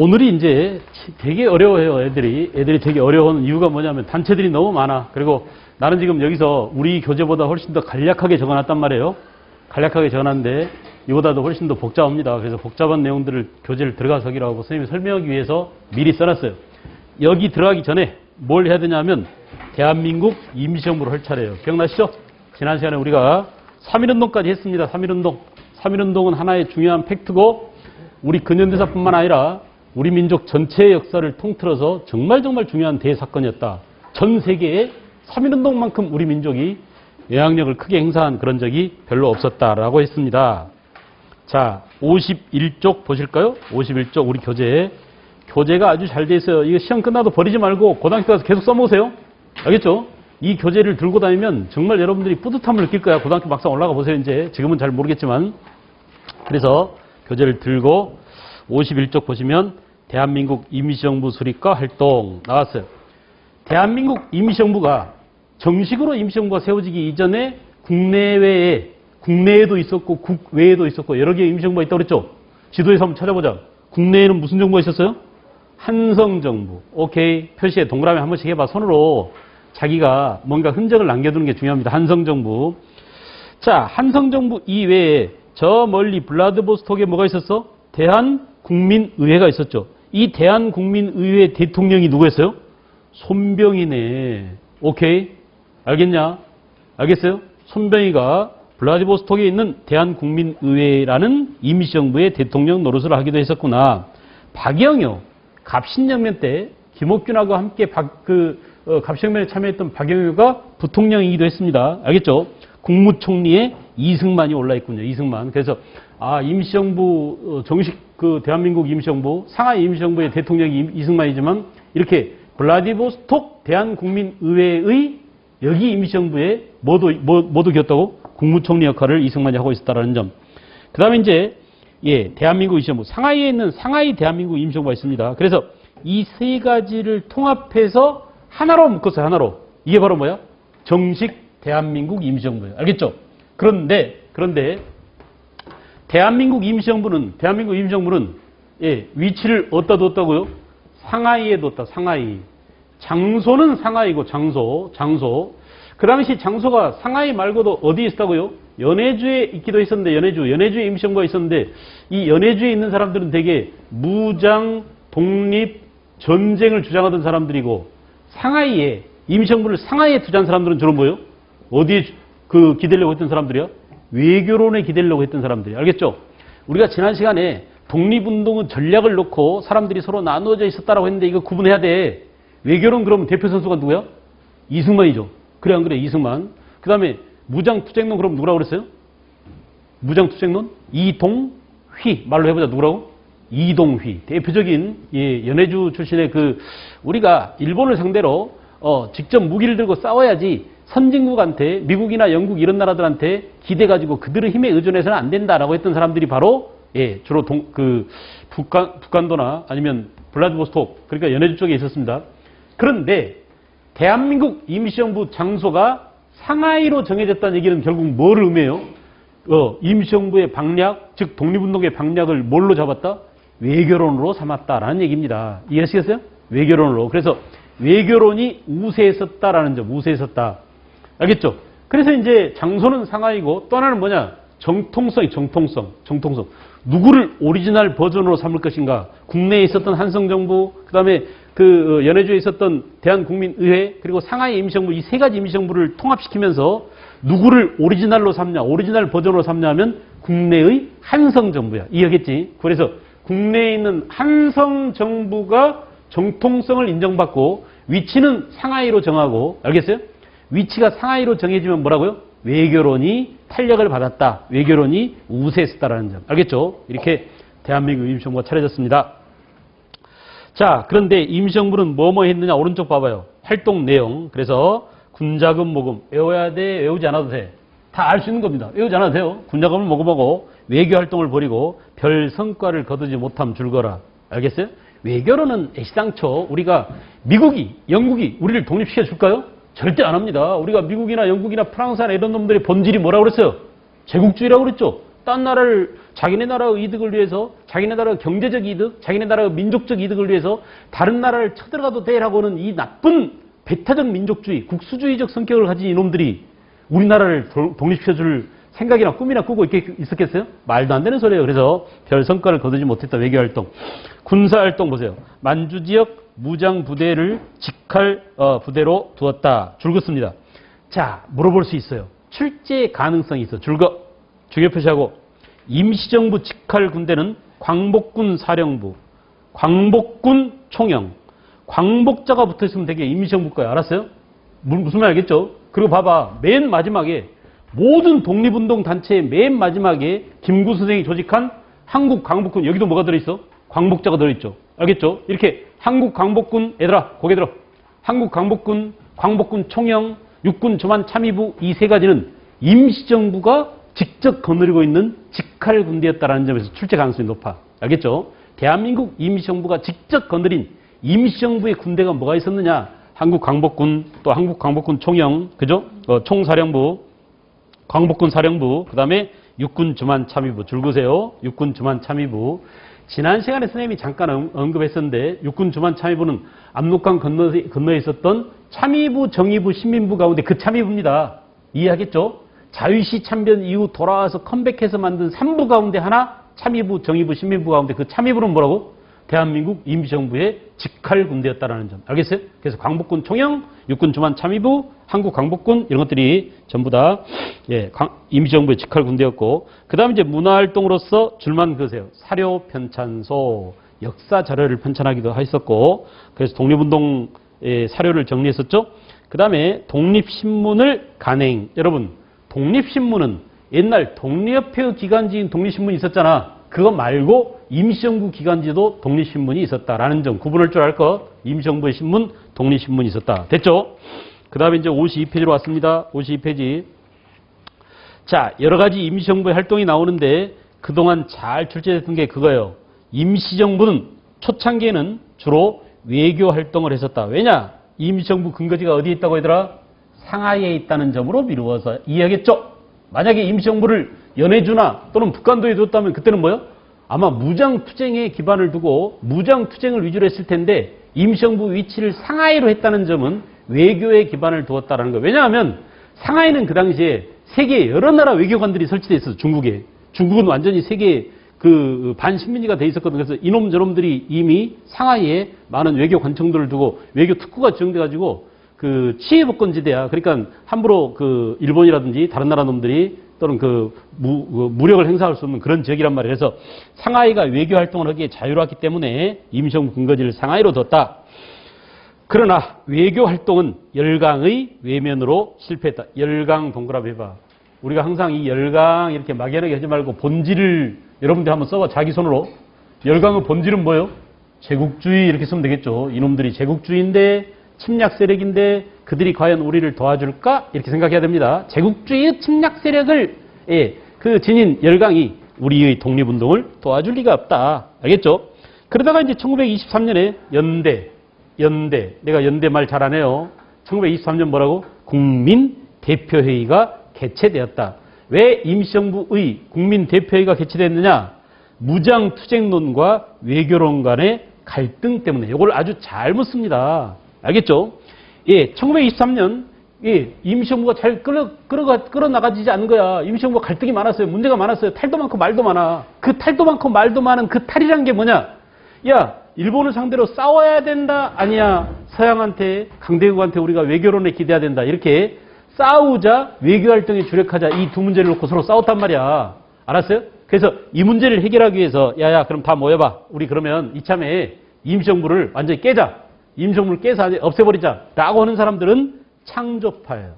오늘이 이제 되게 어려워요, 애들이. 애들이 되게 어려워하는 이유가 뭐냐면 단체들이 너무 많아. 그리고 나는 지금 여기서 우리 교재보다 훨씬 더 간략하게 적어놨단 말이에요. 간략하게 적어놨는데 이보다도 훨씬 더 복잡합니다. 그래서 복잡한 내용들을 교재를 들어가서 하기로 하고 선생님이 설명하기 위해서 미리 써놨어요. 여기 들어가기 전에 뭘 해야 되냐면 대한민국 임시정부를 할 차례예요. 기억나시죠? 지난 시간에 우리가 3.1운동까지 했습니다. 3.1운동. 3.1운동은 하나의 중요한 팩트고 우리 근현대사뿐만 아니라 우리 민족 전체의 역사를 통틀어서 정말 중요한 대사건이었다. 전 세계에 3.1운동만큼 우리 민족이 영향력을 크게 행사한 그런 적이 별로 없었다라고 했습니다. 자, 51쪽 보실까요? 51쪽 우리 교재가 아주 잘 돼 있어요. 이거 시험 끝나도 버리지 말고 고등학교 가서 계속 써먹으세요. 알겠죠? 이 교재를 들고 다니면 정말 여러분들이 뿌듯함을 느낄 거야. 고등학교 막상 올라가 보세요. 이제 지금은 잘 모르겠지만. 그래서 교재를 들고 51쪽 보시면 대한민국 임시정부 수립과 활동 나왔어요. 대한민국 임시정부가 정식으로 임시정부가 세워지기 이전에 국내에도 있었고 국외에도 있었고 여러 개의 임시정부가 있다고 그랬죠. 지도에서 한번 찾아보자. 국내에는 무슨 정부가 있었어요? 한성정부. 오케이. 표시에 동그라미 한 번씩 해봐. 손으로 자기가 뭔가 흔적을 남겨두는 게 중요합니다. 한성정부. 자, 한성정부 이외에 저 멀리 블라디보스톡에 뭐가 있었어? 대한국민의회가 있었죠. 이 대한국민의회 대통령이 누구였어요? 손병희네. 오케이. 알겠냐? 알겠어요? 손병희가 블라디보스톡에 있는 대한국민의회라는 임시정부의 대통령 노릇을 하기도 했었구나. 박영효, 갑신정변 때 김옥균하고 함께 갑신정변에 참여했던 박영효가 부통령이기도 했습니다. 알겠죠? 국무총리에 이승만이 올라있군요. 이승만. 그래서 임시정부 정식 대한민국 임시정부 상하이 임시정부의 대통령이 이승만이지만 이렇게 블라디보스톡 대한국민의회의 여기 임시정부에 뭐도 겼다고? 국무총리 역할을 이승만이 하고 있었다라는 점. 그 다음에 이제, 대한민국 임시정부. 상하이에 있는 상하이 대한민국 임시정부가 있습니다. 그래서 이 세 가지를 통합해서 하나로 묶었어요, 하나로. 이게 바로 뭐야? 정식 대한민국 임시정부예요. 알겠죠? 그런데, 대한민국 임시정부는, 위치를 어디다 뒀다고요? 상하이에 뒀다, 상하이. 장소는 상하이고, 장소. 그 당시 장소가 상하이 말고도 어디에 있었다고요? 연해주에 있기도 했었는데, 연해주에 임시정부가 있었는데, 이 연해주에 있는 사람들은 되게 무장, 독립, 전쟁을 주장하던 사람들이고, 상하이에, 임시정부를 상하이에 투자한 사람들은 주로 뭐예요? 어디에 기대려고 했던 사람들이야? 외교론에 기대려고 했던 사람들이. 알겠죠? 우리가 지난 시간에 독립운동은 전략을 놓고 사람들이 서로 나누어져 있었다라고 했는데 이거 구분해야 돼. 외교론 그러면 대표 선수가 누구야? 이승만이죠. 그래 안 그래? 이승만. 그 다음에 무장투쟁론 그럼 누구라고 그랬어요? 무장투쟁론? 이동휘. 말로 해보자. 누구라고? 이동휘. 대표적인 연해주 출신의 우리가 일본을 상대로 직접 무기를 들고 싸워야지 선진국한테 미국이나 영국 이런 나라들한테 기대가지고 그들의 힘에 의존해서는 안 된다라고 했던 사람들이 바로 주로 북한도나 아니면 블라디보스톡 그러니까 연해주 쪽에 있었습니다. 그런데 대한민국 임시정부 장소가 상하이로 정해졌다는 얘기는 결국 뭘 의미해요? 임시정부의 방략, 즉 독립운동의 방략을 뭘로 잡았다? 외교론으로 삼았다라는 얘기입니다. 이해하시겠어요? 외교론으로. 그래서 외교론이 우세했었다라는 점, 우세했었다. 알겠죠? 그래서 이제 장소는 상하이고 또 하나는 뭐냐? 정통성. 누구를 오리지널 버전으로 삼을 것인가? 국내에 있었던 한성정부, 그 다음에 연해주에 있었던 대한국민의회, 그리고 상하이 임시정부 이 세 가지 임시정부를 통합시키면서 누구를 오리지널로 삼냐, 오리지널 버전으로 삼냐 하면 국내의 한성정부야. 이해하겠지? 그래서 국내에 있는 한성정부가 정통성을 인정받고 위치는 상하이로 정하고, 알겠어요? 위치가 상하이로 정해지면 뭐라고요? 외교론이 탄력을 받았다. 외교론이 우세했다라는 점. 알겠죠? 이렇게 대한민국 임시정부가 차려졌습니다. 자, 그런데 임시정부는 뭐뭐 했느냐? 오른쪽 봐봐요. 활동 내용. 그래서 군자금 모금. 외워야 돼? 외우지 않아도 돼? 다 알 수 있는 겁니다. 외우지 않아도 돼요. 군자금을 모금하고 외교활동을 벌이고 별 성과를 거두지 못함 줄거라. 알겠어요? 외교로는 애시당초 우리가 미국이, 영국이 우리를 독립시켜 줄까요? 절대 안 합니다. 우리가 미국이나 영국이나 프랑스나 이런 놈들의 본질이 뭐라고 그랬어요? 제국주의라고 그랬죠. 딴 나라를 자기네 나라의 이득을 위해서, 자기네 나라의 경제적 이득, 자기네 나라의 민족적 이득을 위해서 다른 나라를 쳐들어가도 돼라고는 이 나쁜 배타적 민족주의, 국수주의적 성격을 가진 이놈들이 우리나라를 독립시켜줄 생각이나 꿈이나 꾸고 있었겠어요? 말도 안 되는 소리예요. 그래서 별 성과를 거두지 못했다. 외교활동. 군사활동 보세요. 만주지역 무장부대를 직할 부대로 두었다. 줄긋습니다. 자, 물어볼 수 있어요. 출제 가능성이 있어. 줄거. 중요 표시하고. 임시정부 직할 군대는 광복군 사령부, 광복군 총영, 광복자가 붙어있으면 되게 임시정부 거예요. 알았어요? 무슨 말 알겠죠? 그리고 봐봐. 맨 마지막에 모든 독립운동 단체의 맨 마지막에 김구 선생이 조직한 한국광복군, 여기도 뭐가 들어있어? 광복자가 들어있죠. 알겠죠? 이렇게 한국광복군, 얘들아 고개 들어. 한국광복군, 광복군 총영, 육군 조만 참의부 이 세 가지는 임시정부가 직접 거느리고 있는 직할 군대였다라는 점에서 출제 가능성이 높아. 알겠죠? 대한민국 임시정부가 직접 거느린 임시정부의 군대가 뭐가 있었느냐? 한국광복군, 또 한국광복군 총영, 그죠? 총사령부, 광복군 사령부, 그 다음에 육군 주만 참의부. 줄그세요. 육군 주만 참의부. 지난 시간에 선생님이 잠깐 언급했었는데 육군 주만 참의부는 압록강 건너에 있었던 참의부, 정의부, 신민부 가운데 그 참의부입니다. 이해하겠죠? 자유시 참변 이후 돌아와서 컴백해서 만든 3부 가운데 하나, 참의부, 정의부, 신민부 가운데 그 참의부는 뭐라고? 대한민국 임시정부의 직할 군대였다라는 점. 알겠어요? 그래서 광복군 총영, 육군 주만 참의부, 한국 광복군 이런 것들이 전부 다 임시정부의 직할 군대였고, 그 다음에 이제 문화활동으로서 줄만 그으세요. 사료 편찬소, 역사 자료를 편찬하기도 했었고, 그래서 독립운동의 사료를 정리했었죠. 그 다음에 독립신문을 간행. 여러분, 독립신문은 옛날 독립협회 기간지인 독립신문이 있었잖아. 그거 말고 임시정부 기간지도 독립신문이 있었다라는 점 구분할 줄 알 것. 임시정부의 신문, 독립신문이 있었다. 됐죠? 그 다음에 이제 52페이지로 왔습니다. 52페이지. 자, 여러 가지 임시정부의 활동이 나오는데 그동안 잘 출제됐던 게 그거예요. 임시정부는 초창기에는 주로 외교 활동을 했었다. 왜냐? 임시정부 근거지가 어디에 있다고 얘들아? 상하이에 있다는 점으로 미루어서 이해하겠죠? 만약에 임시정부를 연해주나 또는 북한도에 뒀다면 그때는 뭐요? 아마 무장투쟁에 기반을 두고 무장투쟁을 위주로 했을 텐데 임시정부 위치를 상하이로 했다는 점은 외교에 기반을 두었다는 거예요. 왜냐하면 상하이는 그 당시에 세계 여러 나라 외교관들이 설치되어 있어서 중국에. 중국은 완전히 세계 그 반식민지가 돼 있었거든요. 그래서 이놈 저놈들이 이미 상하이에 많은 외교 관청들을 두고 외교 특구가 지정돼 가지고 그 치해복권지대야. 그러니까 함부로 그 일본이라든지 다른 나라 놈들이 또는 무력을 행사할 수 없는 그런 지역이란 말이에요. 그래서 상하이가 외교 활동을 하기에 자유로웠기 때문에 임시정부 근거지를 상하이로 뒀다. 그러나 외교 활동은 열강의 외면으로 실패했다. 열강 동그라미 해봐. 우리가 항상 이 열강 이렇게 막연하게 하지 말고 본질을 여러분들 한번 써봐. 자기 손으로. 열강의 본질은 뭐예요? 제국주의 이렇게 쓰면 되겠죠. 이놈들이 제국주의인데 침략 세력인데 그들이 과연 우리를 도와줄까? 이렇게 생각해야 됩니다. 제국주의의 침략 세력을 그 지닌 열강이 우리의 독립운동을 도와줄 리가 없다. 알겠죠? 그러다가 이제 1923년에 연대 내가 연대 말 잘하네요. 1923년 뭐라고? 국민대표회의가 개최되었다. 왜 임시정부의 국민대표회의가 개최됐느냐? 무장투쟁론과 외교론 간의 갈등 때문에. 이걸 아주 잘 묻습니다. 알겠죠? 1923년 임시정부가 잘 끌어나가지지 않은 거야. 임시정부가 갈등이 많았어요. 문제가 많았어요. 탈도 많고 말도 많아. 그 탈도 많고 말도 많은 그 탈이란 게 뭐냐? 야, 일본을 상대로 싸워야 된다? 아니야. 서양한테, 강대국한테 우리가 외교론에 기대해야 된다. 이렇게 싸우자, 외교활동에 주력하자. 이 두 문제를 놓고 서로 싸웠단 말이야. 알았어요? 그래서 이 문제를 해결하기 위해서 야야 그럼 다 모여봐. 우리 그러면 이참에 임시정부를 완전히 깨자. 임시정부를 깨서 없애버리자 라고 하는 사람들은 창조파예요.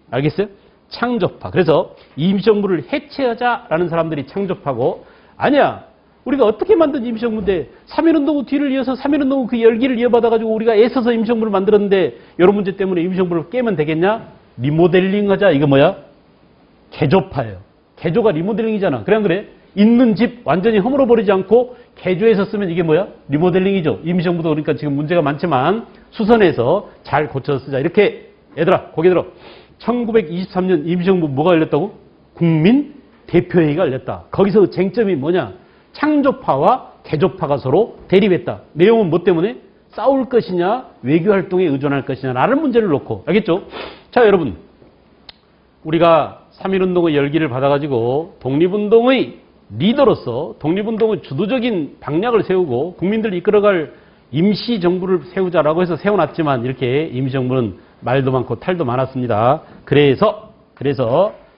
알겠어요? 창조파. 그래서 임시정부를 해체하자라는 사람들이 창조파고, 아니야. 우리가 어떻게 만든 임시정부인데 3.1운동 후 뒤를 이어서 3.1운동 후 그 열기를 이어받아가지고 우리가 애써서 임시정부를 만들었는데 이런 문제 때문에 임시정부를 깨면 되겠냐? 리모델링 하자. 이거 뭐야? 개조파예요. 개조가 리모델링이잖아. 그래 안 그래? 있는 집 완전히 허물어버리지 않고 개조해서 쓰면 이게 뭐야? 리모델링이죠. 임시정부도 그러니까 지금 문제가 많지만 수선해서 잘 고쳐서 쓰자. 이렇게 얘들아 고개 들어. 1923년 임시정부 뭐가 열렸다고? 국민 대표회의가 열렸다. 거기서 쟁점이 뭐냐? 창조파와 개조파가 서로 대립했다. 내용은 뭐 때문에? 싸울 것이냐, 외교활동에 의존할 것이냐라는 문제를 놓고. 알겠죠? 자, 여러분. 우리가 3.1운동의 열기를 받아가지고 독립운동의 리더로서 독립운동의 주도적인 방향을 세우고 국민들을 이끌어갈 임시정부를 세우자라고 해서 세워놨지만 이렇게 임시정부는 말도 많고 탈도 많았습니다. 그래서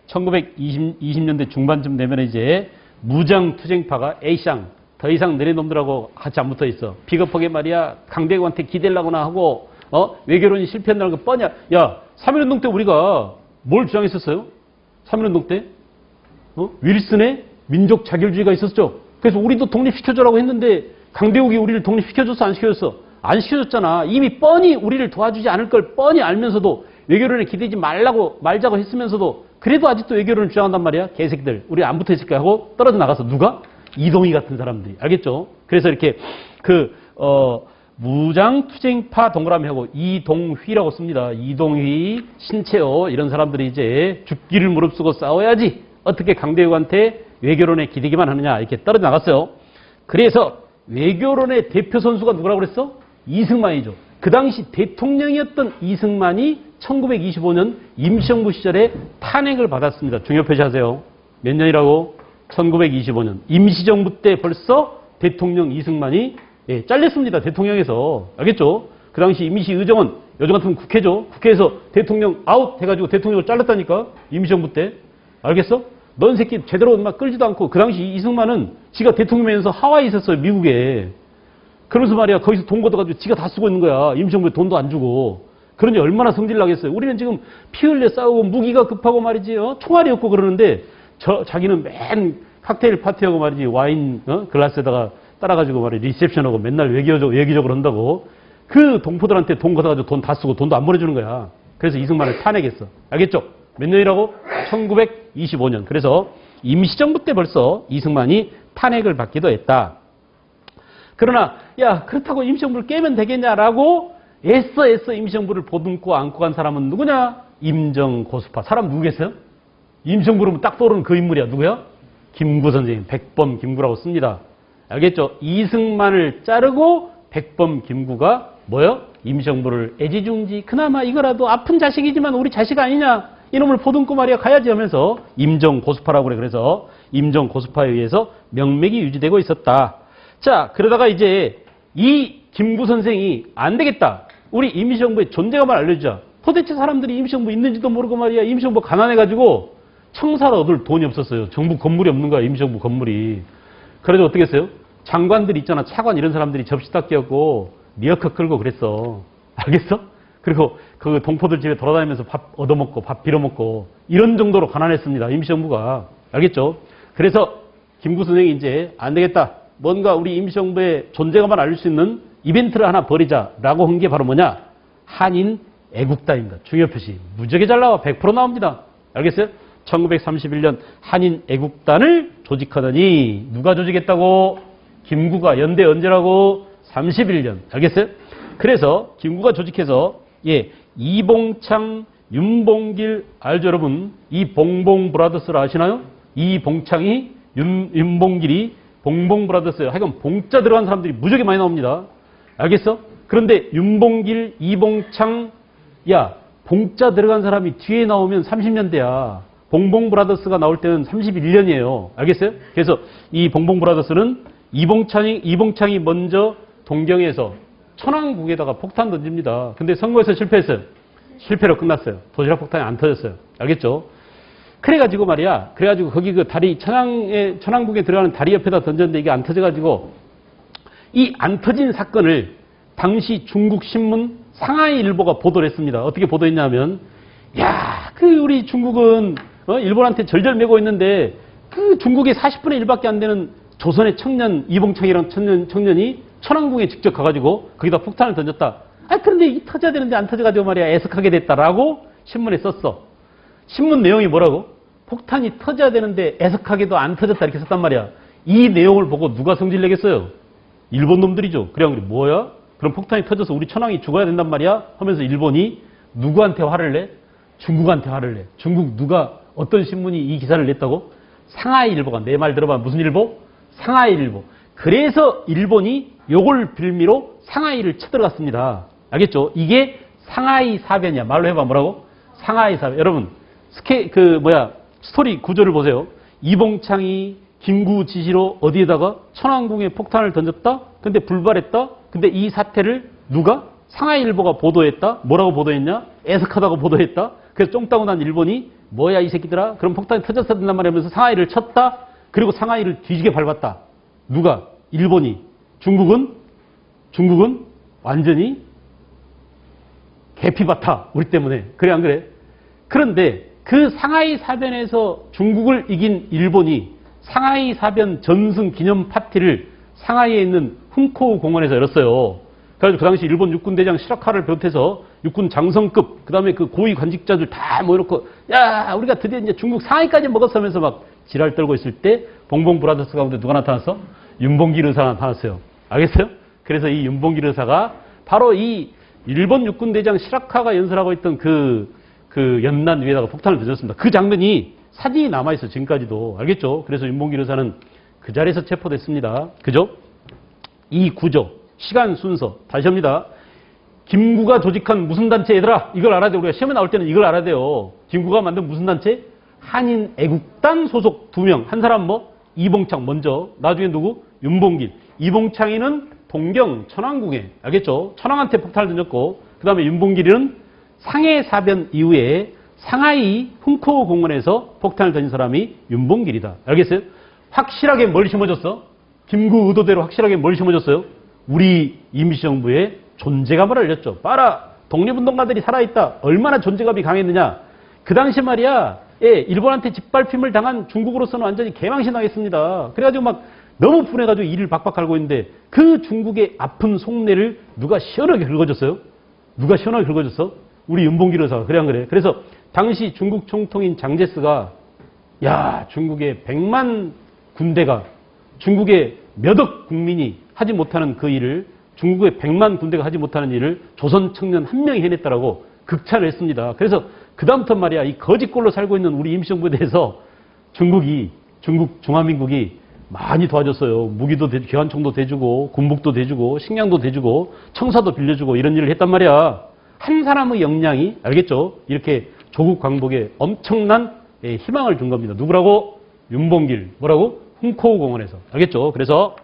1920년대 중반쯤 되면 이제 무장투쟁파가 에이쌍 더 이상 너네 놈들하고 같이 안 붙어 있어. 비겁하게 말이야 강대국한테 기대려고나 하고 외교론이 실패한다는 거 뻔이야. 야 3.1운동 때 우리가 뭘 주장했었어요? 3.1운동 때 윌슨의 민족 자결주의가 있었죠. 그래서 우리도 독립시켜줘라고 했는데 강대국이 우리를 독립시켜줬어 안 시켜줬어? 안 시켜줬잖아. 이미 뻔히 우리를 도와주지 않을 걸 뻔히 알면서도 외교론에 기대지 말자고 했으면서도 그래도 아직도 외교론을 주장한단 말이야. 개새끼들 우리 안 붙어있을까 하고 떨어져 나가서 누가? 이동희 같은 사람들이. 알겠죠? 그래서 이렇게 무장투쟁파 동그라미하고 이동휘라고 씁니다. 이동휘, 신채호 이런 사람들이 이제 죽기를 무릅쓰고 싸워야지 어떻게 강대국한테 외교론에 기대기만 하느냐 이렇게 떨어져 나갔어요. 그래서 외교론의 대표 선수가 누구라고 그랬어? 이승만이죠. 그 당시 대통령이었던 이승만이 1925년 임시정부 시절에 탄핵을 받았습니다. 중요 표시하세요. 몇 년이라고? 1925년. 임시정부 때 벌써 대통령 이승만이 잘렸습니다. 대통령에서. 알겠죠? 그 당시 임시의정은 요즘 같으면 국회죠. 국회에서 대통령 아웃 해가지고 대통령을 잘랐다니까. 임시정부 때. 알겠어? 넌 새끼 제대로 막 끌지도 않고 그 당시 이승만은 지가 대통령이면서 하와이에 있었어요. 미국에. 그러면서 말이야 거기서 돈 걷어가지고 지가 다 쓰고 있는 거야. 임시정부에 돈도 안 주고. 그러니 얼마나 성질 나겠어요. 우리는 지금 피 흘려 싸우고 무기가 급하고 말이지. 총알이 없고 그러는데 자기는 맨 칵테일 파티하고 말이지 와인 글라스에다가 따라가지고 말이지 리셉션하고 맨날 외교적으로 한다고. 그 동포들한테 돈 걷어가지고 돈 다 쓰고 돈도 안 보내주는 거야. 그래서 이승만을 탄핵했어. 알겠죠? 몇 년이라고? 1925년. 그래서 임시정부 때 벌써 이승만이 탄핵을 받기도 했다. 그러나 야 그렇다고 임시정부를 깨면 되겠냐라고 애써 임시정부를 보듬고 안고 간 사람은 누구냐? 임정고수파. 사람 누구겠어요? 임시정부로 딱 떠오르는 그 인물이야. 누구야? 김구 선생님. 백범 김구라고 씁니다. 알겠죠? 이승만을 자르고 백범 김구가 뭐요? 임시정부를 애지중지 그나마 이거라도 아픈 자식이지만 우리 자식 아니냐? 이놈을 보듬고 말이야 가야지 하면서 임정고수파라고 그래. 그래서 임정고수파에 의해서 명맥이 유지되고 있었다. 자, 그러다가 이제 이 김구 선생이 안 되겠다. 우리 임시정부의 존재감을 알려주자. 도대체 사람들이 임시정부 있는지도 모르고 말이야. 임시정부 가난해가지고 청사를 얻을 돈이 없었어요. 정부 건물이 없는 거야. 임시정부 건물이. 그래도 어떻게 했어요? 장관들 있잖아. 차관 이런 사람들이 접시 닦기였고 리어카 끌고 그랬어. 알겠어? 그리고 그 동포들 집에 돌아다니면서 밥 얻어먹고 밥 빌어먹고 이런 정도로 가난했습니다. 임시정부가. 알겠죠? 그래서 김구 선생이 이제 안 되겠다. 뭔가 우리 임시정부의 존재감을 알릴 수 있는 이벤트를 하나 벌이자라고 한 게 바로 뭐냐? 한인 애국단입니다. 중요 표시. 무지하게 잘 나와. 100% 나옵니다. 알겠어요? 1931년 한인 애국단을 조직하더니 누가 조직했다고? 김구가. 연대 언제라고? 31년. 알겠어요? 그래서 김구가 조직해서 이봉창, 윤봉길 알죠 여러분? 이 봉봉 브라더스를 아시나요? 이봉창이 윤봉길이 봉봉 브라더스예요. 하여간 봉자 들어간 사람들이 무지하게 많이 나옵니다. 알겠어? 그런데 윤봉길, 이봉창 봉자 들어간 사람이 뒤에 나오면 30년대야. 봉봉 브라더스가 나올 때는 31년이에요. 알겠어요? 그래서 이 봉봉 브라더스는 이봉창이 먼저 동경에서 천왕국에다가 폭탄 던집니다. 근데 선거에서 실패했어요. 실패로 끝났어요. 도시락 폭탄이 안 터졌어요. 알겠죠? 그래가지고 말이야. 그래가지고 거기 그 다리 천왕국에 들어가는 다리 옆에다 던졌는데 이게 안 터져가지고 이 안 터진 사건을 당시 중국 신문 상하이일보가 보도를 했습니다. 어떻게 보도했냐면 우리 중국은 일본한테 절절매고 있는데 그 중국의 40분의 1밖에 안 되는 조선의 청년 이봉창이라는 청년이 천왕궁에 직접 가가지고 거기다 폭탄을 던졌다. 그런데 이 터져야 되는데 안 터져가지고 말이야 애석하게 됐다라고 신문에 썼어. 신문 내용이 뭐라고? 폭탄이 터져야 되는데 애석하게도 안 터졌다 이렇게 썼단 말이야. 이 내용을 보고 누가 성질내겠어요? 일본 놈들이죠. 그래 뭐야? 그럼 폭탄이 터져서 우리 천황이 죽어야 된단 말이야? 하면서 일본이 누구한테 화를 내? 중국한테 화를 내. 중국 누가 어떤 신문이 이 기사를 냈다고? 상하이일보가 내 말 들어봐. 무슨 일보? 상하이일보. 그래서 일본이 요걸 빌미로 상하이를 쳐들어갔습니다. 알겠죠? 이게 상하이 사변이야. 말로 해봐. 뭐라고? 상하이 사변. 여러분, 스토리 구조를 보세요. 이봉창이 김구 지시로 어디에다가 천왕궁에 폭탄을 던졌다? 근데 불발했다? 근데 이 사태를 누가? 상하이일보가 보도했다? 뭐라고 보도했냐? 애석하다고 보도했다? 그래서 쫑따고 난 일본이 뭐야 이 새끼들아? 그럼 폭탄이 터졌어야 된단 말이야 하면서 상하이를 쳤다? 그리고 상하이를 뒤지게 밟았다. 누가? 일본이. 중국은 완전히 개피밭아. 우리 때문에. 그래 안 그래? 그런데 그 상하이 사변에서 중국을 이긴 일본이 상하이 사변 전승 기념 파티를 상하이에 있는 훈코우 공원에서 열었어요. 그래서 그 당시 일본 육군대장 시라카를 비롯해서 육군 장성급, 그 다음에 그 고위 관직자들 다 모여놓고, 야, 우리가 드디어 이제 중국 상하이까지 먹었으면서 막 지랄 떨고 있을 때, 봉봉 브라더스 가운데 누가 나타났어? 윤봉길 의사가 나타났어요. 알겠어요? 그래서 이 윤봉길 의사가 바로 이 일본 육군대장 시라카가 연설하고 있던 그 연난 위에다가 폭탄을 던졌습니다. 그 장면이 사진이 남아있어, 지금까지도. 알겠죠? 그래서 윤봉길 의사는 그 자리에서 체포됐습니다. 그죠? 이 구조, 시간 순서, 다시 합니다. 김구가 조직한 무슨 단체, 얘들아, 이걸 알아야 돼. 우리가 시험에 나올 때는 이걸 알아야 돼요. 김구가 만든 무슨 단체? 한인 애국단 소속 2명. 한 사람 뭐? 이봉창 먼저. 나중에 누구? 윤봉길. 이봉창이는 동경 천왕궁에, 알겠죠? 천왕한테 폭탄을 던졌고, 그 다음에 윤봉길이는 상해사변 이후에 상하이 훈코우 공원에서 폭탄을 던진 사람이 윤봉길이다. 알겠어요? 확실하게 뭘 심어줬어? 김구 의도대로 확실하게 뭘 심어줬어요? 우리 임시정부의 존재감을 알렸죠. 봐라, 독립운동가들이 살아있다. 얼마나 존재감이 강했느냐. 그 당시 말이야, 일본한테 짓밟힘을 당한 중국으로서는 완전히 개망신하겠습니다. 그래가지고 막 너무 분해가지고 이를 박박 갈고 있는데 그 중국의 아픈 속내를 누가 시원하게 긁어줬어요? 누가 시원하게 긁어줬어? 우리 윤봉길 의사가. 그래 안 그래? 그래서 당시 중국 총통인 장제스가 야, 중국의 100만 군대가, 중국의 몇 억 국민이 하지 못하는 그 일을, 중국의 100만 군대가 하지 못하는 일을 조선 청년 한 명이 해냈다라고 극찬을 했습니다. 그래서 그다음부터 말이야, 이 거짓골로 살고 있는 우리 임시정부에 대해서 중국 중화민국이 많이 도와줬어요. 무기도 기관총도 대주고, 군복도 대주고, 식량도 대주고, 청사도 빌려주고 이런 일을 했단 말이야. 한 사람의 역량이, 알겠죠? 이렇게 조국 광복에 엄청난 희망을 준 겁니다. 누구라고? 윤봉길. 뭐라고? 훈코우 공원에서. 알겠죠? 그래서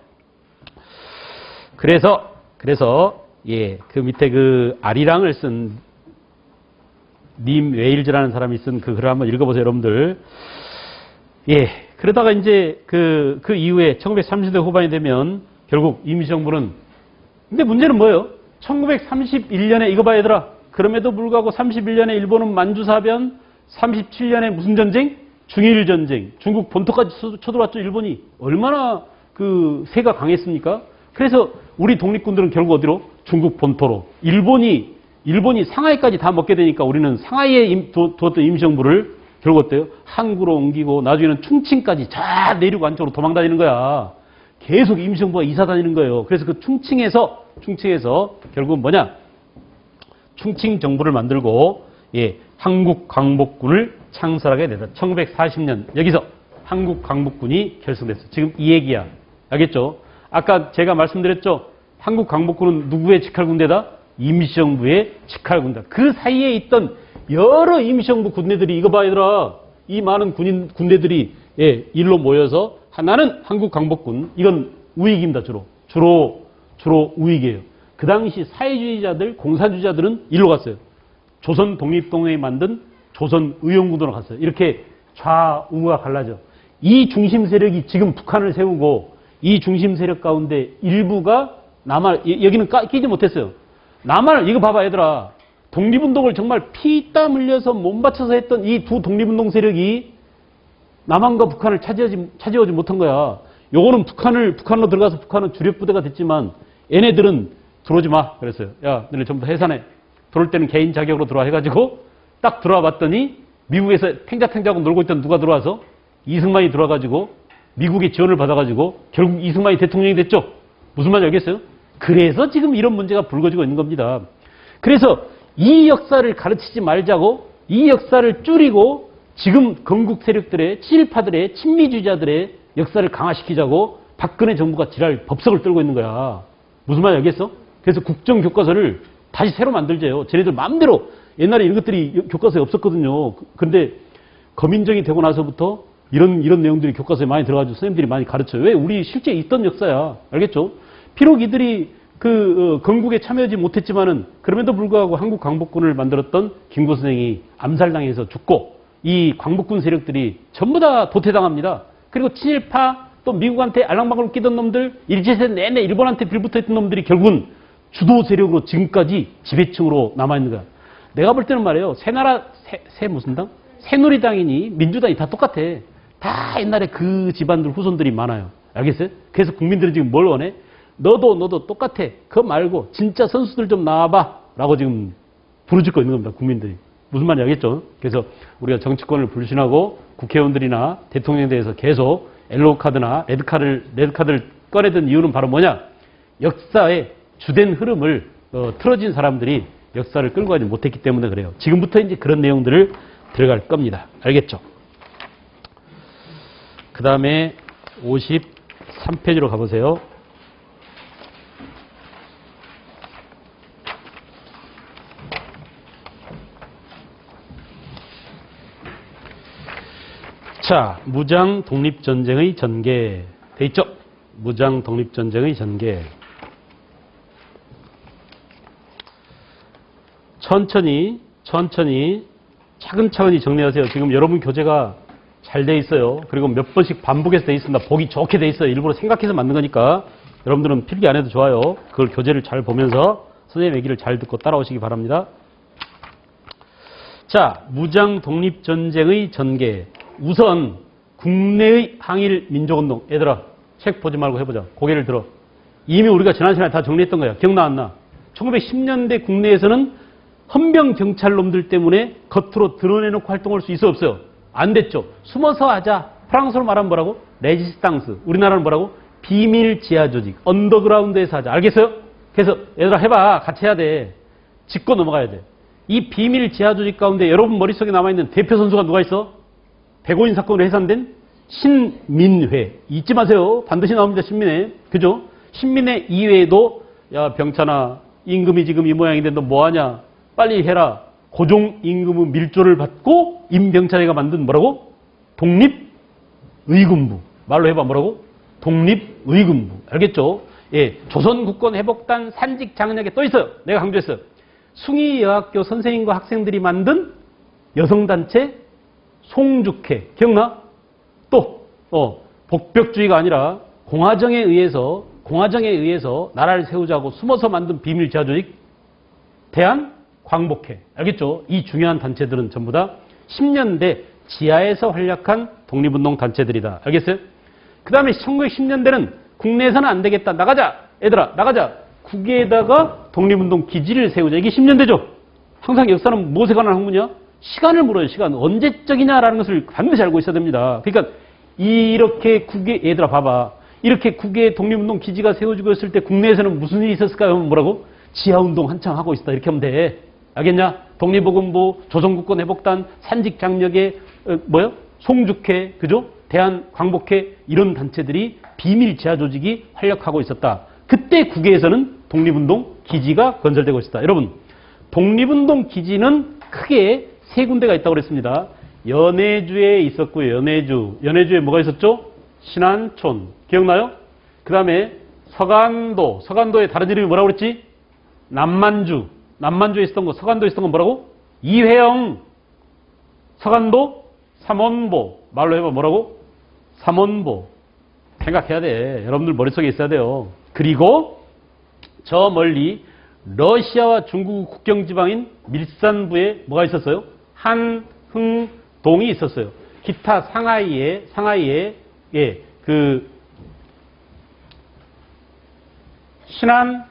그 밑에 그 아리랑을 쓴 님 웨일즈라는 사람이 쓴 그 글을 한번 읽어보세요, 여러분들. 그러다가 이제 그 이후에 1930대 후반이 되면 결국 임시정부는, 근데 문제는 뭐예요? 1931년에 이거 봐, 얘들아. 그럼에도 불구하고 31년에 일본은 만주사변, 37년에 무슨 전쟁? 중일전쟁. 중국 본토까지 쳐들어왔죠, 일본이. 얼마나 그 세가 강했습니까? 그래서 우리 독립군들은 결국 어디로? 중국 본토로. 일본이 상하이까지 다 먹게 되니까 우리는 상하이에 두었던 임시정부를 결국 어때요? 항구로 옮기고 나중에는 충칭까지 쫙 내리고 안쪽으로 도망 다니는 거야. 계속 임시정부가 이사 다니는 거예요. 그래서 그 충칭에서 결국은 뭐냐? 충칭 정부를 만들고 한국 광복군을 창설하게 되다. 1940년 여기서 한국 광복군이 결성됐어요. 지금 이 얘기야. 알겠죠? 아까 제가 말씀드렸죠? 한국 광복군은 누구의 직할군대다? 임시정부의 직할군대다. 그 사이에 있던 여러 임시정부 군대들이, 이거 봐 얘들아, 이 많은 군대들이 일로 모여서 하나는 한국 광복군, 이건 우익입니다. 주로 우익이에요. 그 당시 사회주의자들, 공사주의자들은 일로 갔어요. 조선 독립동맹이 만든 조선 의용군으로 갔어요. 이렇게 좌우가 갈라져. 이 중심 세력이 지금 북한을 세우고, 이 중심 세력 가운데 일부가 여기는 끼지 못했어요. 이거 봐봐 얘들아. 독립운동을 정말 피땀 흘려서 몸바쳐서 했던 이 두 독립운동 세력이 남한과 북한을 차지하지 못한 거야. 요거는 북한으로 들어가서 북한은 주력부대가 됐지만 얘네들은 들어오지 마. 그랬어요. 야, 너네 전부 다 해산해. 들어올 때는 개인 자격으로 들어와 해가지고 딱 들어와 봤더니 미국에서 탱자탱자하고 놀고 있던 누가 들어와서 이승만이 들어와가지고 미국의 지원을 받아가지고 결국 이승만이 대통령이 됐죠. 무슨 말인지 알겠어요? 그래서 지금 이런 문제가 불거지고 있는 겁니다. 그래서 이 역사를 가르치지 말자고, 이 역사를 줄이고 지금 건국 세력들의 친일파들의 친미주의자들의 역사를 강화시키자고 박근혜 정부가 지랄 법석을 떨고 있는 거야. 무슨 말인지 알겠어? 그래서 국정교과서를 다시 새로 만들재요. 쟤네들 마음대로 옛날에 이런 것들이 교과서에 없었거든요. 그런데 검인정이 되고 나서부터 이런 내용들이 교과서에 많이 들어가지고 선생님들이 많이 가르쳐요. 왜? 우리 실제 있던 역사야. 알겠죠? 비록 이들이 건국에 참여하지 못했지만은 그럼에도 불구하고 한국 광복군을 만들었던 김구 선생이 암살당해서 죽고 이 광복군 세력들이 전부 다 도태당합니다. 그리고 친일파 또 미국한테 알랑방울 끼던 놈들 일제시대 내내 일본한테 빌붙어있던 놈들이 결국은 주도 세력으로 지금까지 지배층으로 남아있는 거야. 내가 볼 때는 말이에요. 새 무슨 당? 새누리당이니 민주당이 다 똑같아. 다 옛날에 그 집안들 후손들이 많아요. 알겠어요? 그래서 국민들은 지금 뭘 원해? 너도 똑같아. 그거 말고 진짜 선수들 좀 나와봐. 라고 지금 부르짖고 있는 겁니다. 국민들이. 무슨 말인지 알겠죠? 그래서 우리가 정치권을 불신하고 국회의원들이나 대통령에 대해서 계속 옐로우 카드나 레드카드를 꺼내던 이유는 바로 뭐냐? 역사의 주된 흐름을 틀어진 사람들이 역사를 끌고 가지 못했기 때문에 그래요. 지금부터 이제 그런 내용들을 들어갈 겁니다. 알겠죠? 그 다음에 53페이지로 가보세요. 자, 무장 독립전쟁의 전개. 돼 있죠? 무장 독립전쟁의 전개. 천천히 차근차근히 정리하세요. 지금 여러분 교재가 잘 돼 있어요. 그리고 몇 번씩 반복해서 돼 있습니다. 보기 좋게 돼 있어요. 일부러 생각해서 만든 거니까 여러분들은 필기 안 해도 좋아요. 그걸 교재를 잘 보면서 선생님 얘기를 잘 듣고 따라오시기 바랍니다. 자, 무장 독립전쟁의 전개. 우선 국내의 항일 민족운동. 얘들아, 책 보지 말고 해보자. 고개를 들어. 이미 우리가 지난 시간에 다 정리했던 거야. 기억나 안 나? 1910년대 국내에서는 헌병 경찰놈들 때문에 겉으로 드러내놓고 활동할 수 있어 없어요? 안 됐죠. 숨어서 하자. 프랑스로 말하면 뭐라고? 레지스탕스. 우리나라는 뭐라고? 비밀 지하 조직. 언더그라운드에서 하자. 알겠어요? 그래서 얘들아 해봐. 같이 해야 돼. 짚고 넘어가야 돼. 이 비밀 지하 조직 가운데 여러분 머릿속에 남아있는 대표 선수가 누가 있어? 백오인 사건으로 해산된 신민회. 잊지 마세요. 반드시 나옵니다. 신민회. 그죠? 신민회 이외에도 야 병찬아 임금이 지금 이 모양인데 너 뭐하냐? 빨리 해라. 고종 임금의 밀조를 받고 임병찬이가 만든 뭐라고? 독립의군부. 말로 해봐. 뭐라고? 독립의군부. 알겠죠? 예, 조선국권회복단 산직장약에 또 있어요. 내가 강조했어요. 숭의여학교 선생님과 학생들이 만든 여성단체 송죽회. 기억나? 또 복벽주의가 아니라 공화정에 의해서 나라를 세우자고 숨어서 만든 비밀 지하조직 대한광복회. 알겠죠? 이 중요한 단체들은 전부 다 10년대 지하에서 활약한 독립운동 단체들이다. 알겠어요? 그 다음에 1910년대는 국내에서는 안 되겠다. 나가자. 얘들아 나가자. 국외에다가 독립운동 기지를 세우자. 이게 10년대죠. 항상 역사는 무엇에 관한 학문이야? 시간을 물어요. 시간. 언제적이냐라는 것을 반드시 알고 있어야 됩니다. 그러니까 이렇게 얘들아 봐봐. 이렇게 국외에 독립운동 기지가 세워지고 있을 때 국내에서는 무슨 일이 있었을까요? 뭐라고? 지하운동 한창 하고 있었다. 이렇게 하면 돼. 알겠냐? 독립의군부, 조선국권회복단, 산직장려계, 송죽회, 그죠? 대한광복회 이런 단체들이 비밀 지하조직이 활약하고 있었다. 그때 국외에서는 독립운동 기지가 건설되고 있었다. 여러분, 독립운동 기지는 크게 세 군데가 있다고 그랬습니다. 연해주에 있었고요. 연해주에 뭐가 있었죠? 신안촌. 기억나요? 그 다음에 서간도의 다른 이름이 뭐라고 그랬지? 남만주에 있었던 거, 서간도에 있었던 건 뭐라고? 이회영. 서간도, 삼원보. 말로 해봐. 뭐라고? 삼원보. 생각해야 돼. 여러분들 머릿속에 있어야 돼요. 그리고 저 멀리 러시아와 중국 국경지방인 밀산부에 뭐가 있었어요? 한흥동이 있었어요. 기타 상하이에 신안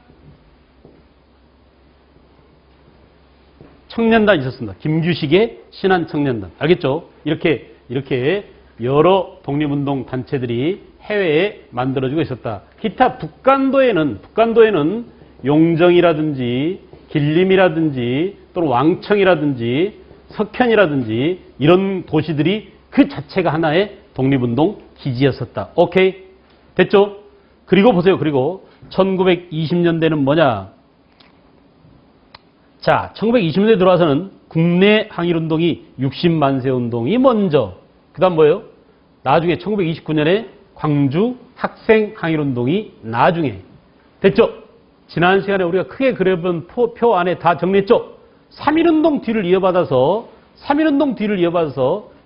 청년단 있었습니다. 김규식의 신안 청년단. 알겠죠? 이렇게 여러 독립운동 단체들이 해외에 만들어지고 있었다. 기타 북간도에는 용정이라든지 길림이라든지 또는 왕청이라든지 석현이라든지 이런 도시들이 그 자체가 하나의 독립운동 기지였었다. 오케이? 됐죠? 그리고 보세요. 그리고 1920년대는 뭐냐? 자, 1920년대 들어와서는 국내 항일운동이 60만세 운동이 먼저. 그 다음 뭐예요? 나중에 1929년에 광주 학생 항일운동이 나중에. 됐죠? 지난 시간에 우리가 크게 그려본 표 안에 다 정리했죠? 3.1운동 뒤를 이어받아서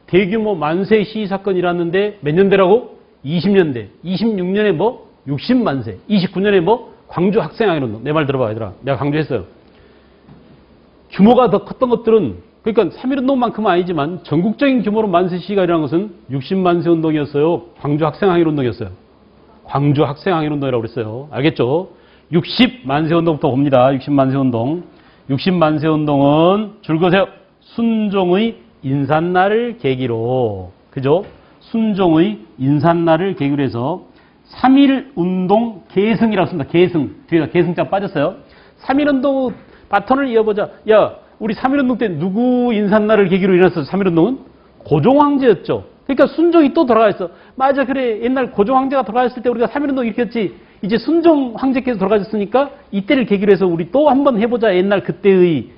대규모 만세 시위 사건이 일어났는데 몇 년대라고? 20년대. 26년에 뭐? 60만세. 29년에 뭐? 광주 학생 항일운동. 내 말 들어봐, 얘들아. 내가 강조했어요. 규모가 더 컸던 것들은, 그러니까 3.1운동만큼은 아니지만 전국적인 규모로 만세 시위가 일어난 것은 60만세 운동이었어요. 광주 학생 항일운동이었어요. 광주 학생 항일운동이라고 그랬어요. 알겠죠? 60만세 운동부터 봅니다. 60만세 운동. 60만세 운동은 줄 거세요. 순종의 인산날을 계기로, 그죠? 순종의 인산날을 계기로 해서 3.1운동 계승이라고 씁니다. 계승. 뒤에다 계승자 빠졌어요. 3.1운동 바톤을 이어보자. 야, 우리 3.1운동 때 누구 인산날을 계기로 일어났어? 3.1운동은? 고종황제였죠. 그러니까 순종이 또 돌아가 있어. 맞아, 그래. 옛날 고종황제가 돌아갔을 때 우리가 3.1운동 일으켰지. 이제 순종황제께서 돌아가셨으니까 이때를 계기로 해서 우리 또 한번 해보자. 옛날 그때의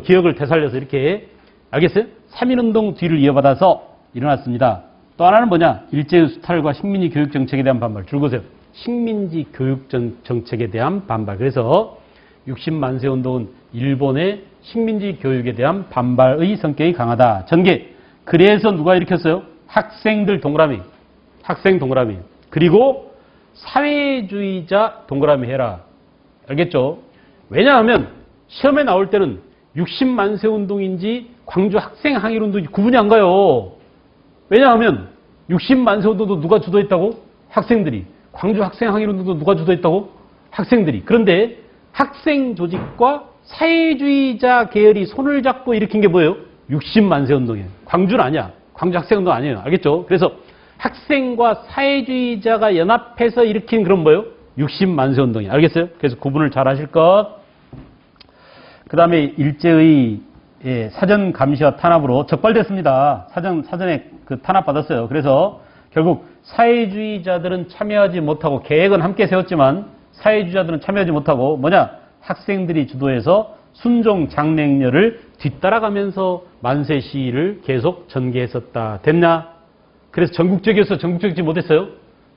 기억을 되살려서 이렇게. 알겠어요? 3.1운동 뒤를 이어받아서 일어났습니다. 또 하나는 뭐냐? 일제의 수탈과 식민지 교육 정책에 대한 반발. 줄거세요. 식민지 교육 정책에 대한 반발. 그래서 60만세 운동은 일본의 식민지 교육에 대한 반발의 성격이 강하다. 전개. 그래서 누가 일으켰어요? 학생들 동그라미. 학생 동그라미. 그리고 사회주의자 동그라미 해라. 알겠죠? 왜냐하면 시험에 나올 때는 60만세 운동인지 광주 학생 항일 운동인지 구분이 안 가요. 왜냐하면 60만세 운동도 누가 주도했다고? 학생들이. 광주 학생 항일 운동도 누가 주도했다고? 학생들이. 그런데 학생 조직과 사회주의자 계열이 손을 잡고 일으킨 게 뭐예요? 60만세 운동이에요. 광주는 아니야. 광주 학생 운동 아니에요. 알겠죠? 그래서 학생과 사회주의자가 연합해서 일으킨 그런 뭐예요? 60만세 운동이에요. 알겠어요? 그래서 구분을 잘 하실 것. 그 다음에 일제의 사전 감시와 탄압으로 적발됐습니다. 사전에 그 탄압 받았어요. 그래서 결국 사회주의자들은 참여하지 못하고 계획은 함께 세웠지만 사회주의자들은 참여하지 못하고 뭐냐? 학생들이 주도해서 순종 장례행렬을 뒤따라가면서 만세 시위를 계속 전개했었다. 됐냐? 그래서 전국적이어서 전국적이지 못했어요?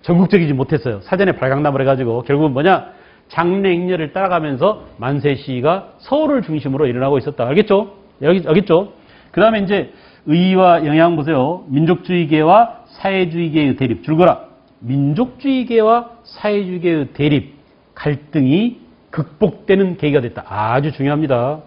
전국적이지 못했어요. 사전에 발각남을 해가지고 결국은 뭐냐? 장례행렬을 따라가면서 만세 시위가 서울을 중심으로 일어나고 있었다. 알겠죠? 알겠죠? 그 다음에 이제 의의와 영향 보세요. 민족주의계와 사회주의계의 대립. 줄거라. 민족주의계와 사회주의계의 대립, 갈등이 극복되는 계기가 됐다. 아주 중요합니다.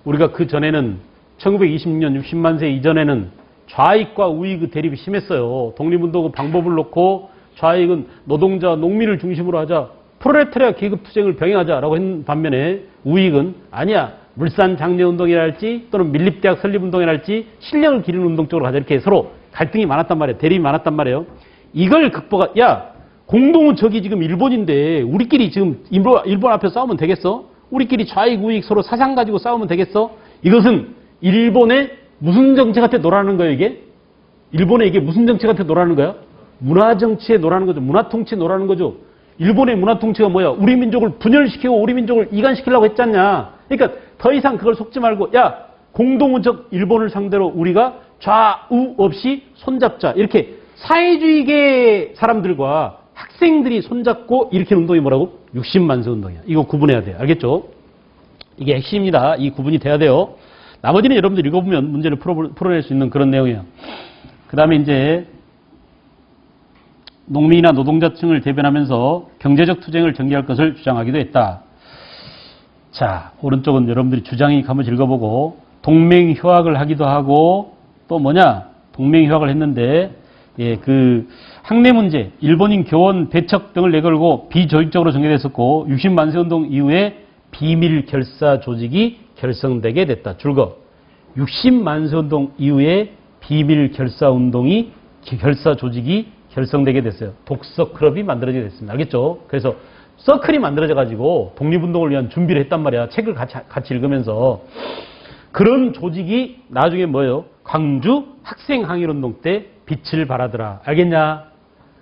우리가 그 전에는 1926년 60만세 이전에는 좌익과 우익의 대립이 심했어요. 독립운동 방법을 놓고 좌익은 노동자, 농민을 중심으로 하자. 프롤레타리아 계급 투쟁을 병행하자라고 했는 반면에 우익은 아니야. 물산 장려운동이랄지 또는 밀립대학 설립운동이랄지 실력을 기르는 운동 쪽으로 가자. 이렇게 서로 갈등이 많았단 말이에요. 대립이 많았단 말이에요. 이걸 야, 공동은 저기 지금 일본인데 우리끼리 지금 일본 앞에 싸우면 되겠어? 우리끼리 좌익 우익 서로 사상 가지고 싸우면 되겠어? 이것은 일본의 무슨 정책한테 놀라는 거예요, 이게? 일본의 이게 무슨 정책한테 놀라는 거야? 문화 정치에 놀라는 거죠. 문화 통치에 놀라는 거죠. 일본의 문화 통치가 뭐야? 우리 민족을 분열시키고 우리 민족을 이간시키려고 했잖냐. 그러니까 더 이상 그걸 속지 말고 야, 공동의적 일본을 상대로 우리가 좌우 없이 손잡자. 이렇게 사회주의계 사람들과 학생들이 손잡고 일으킨 운동이 뭐라고? 60만세 운동이야. 이거 구분해야 돼요. 알겠죠? 이게 핵심입니다. 이 구분이 돼야 돼요. 나머지는 여러분들 읽어보면 문제를 풀어낼 수 있는 그런 내용이에요. 그 다음에 이제 농민이나 노동자층을 대변하면서 경제적 투쟁을 전개할 것을 주장하기도 했다. 자, 오른쪽은 여러분들이 주장이 한번 읽어보고 동맹휴학을 하기도 하고 또 뭐냐? 동맹휴학을 했는데 그 학내 문제, 일본인 교원 배척 등을 내걸고 비조직적으로 전개됐었고 60만세 운동 이후에 비밀 결사 조직이 결성되게 됐다. 줄거 60만세 운동 이후에 비밀 결사 운동이 결사 조직이 결성되게 됐어요. 독서 클럽이 만들어지게 됐습니다. 알겠죠? 그래서 서클이 만들어져 가지고 독립운동을 위한 준비를 했단 말이야. 책을 같이 읽으면서. 그런 조직이 나중에 뭐예요? 광주 학생항일운동 때 빛을 발하더라. 알겠냐?